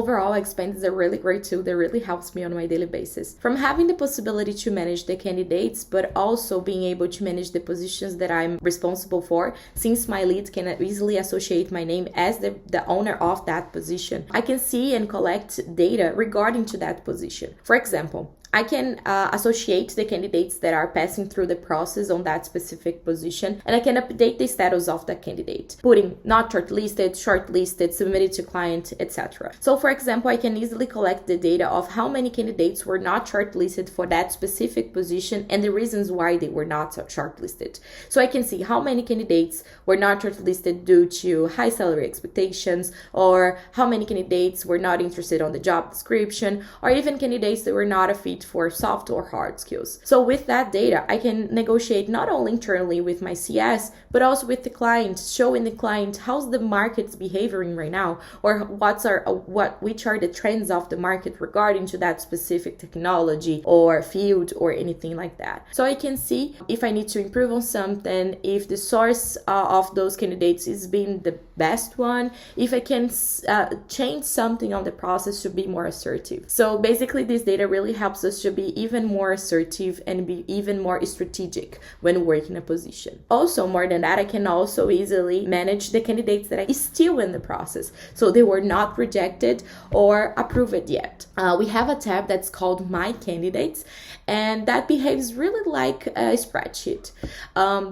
overall, Expand is a really great tool that really helps me on my daily basis. From having the possibility to manage the candidates, but also being able to manage the positions that I'm responsible for, since my lead can easily associate my name as the owner of that position, I can see and collect data regarding to that position. For example, I can associate the candidates that are passing through the process on that specific position, and I can update the status of that candidate, putting not shortlisted, submitted to client, etc. So for example, I can easily collect the data of how many candidates were not shortlisted for that specific position and the reasons why they were not shortlisted. So I can see how many candidates were not shortlisted due to high salary expectations, or how many candidates were not interested on the job description, or even candidates that were not a fit for soft or hard skills. So with that data, I can negotiate not only internally with my CS, but also with the client, showing the client how's the market's behaving right now, or which are the trends of the market regarding to that specific technology or field or anything like that. So I can see if I need to improve on something, if the source of those candidates is being the best one, if I can change something on the process to be more assertive. So basically, this data really helps us to be even more assertive and be even more strategic when working a position. Also, more than that, I can also easily manage the candidates that are still in the process, so they were not rejected or approved yet. We have a tab that's called My Candidates, and that behaves really like a spreadsheet.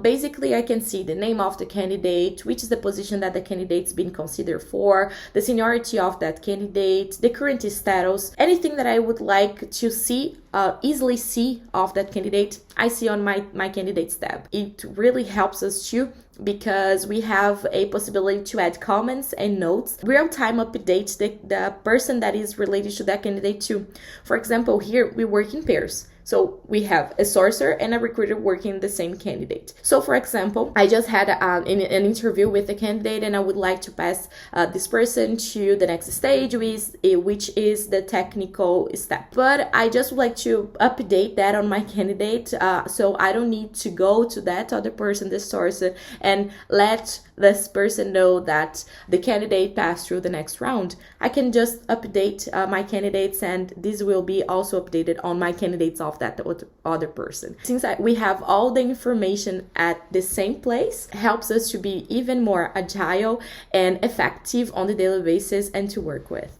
Basically, I can see the name of the candidate, which is the position that the candidate's been considered for, the seniority of that candidate, the current status, anything that I would like to see, easily see of that candidate, I see on my candidates tab. It really helps us too, because we have a possibility to add comments and notes, real-time updates the person that is related to that candidate too. For example, here we work in pairs. So we have a sourcer and a recruiter working the same candidate. So for example, I just had an interview with a candidate, and I would like to pass this person to the next stage, which is the technical step. But I just would like to update that on my candidate, so I don't need to go to that other person, the sourcer, and let this person know that the candidate passed through the next round. I can just update my candidates, and this will be also updated on my candidates of that other person. Since we have all the information at the same place, helps us to be even more agile and effective on the daily basis and to work with.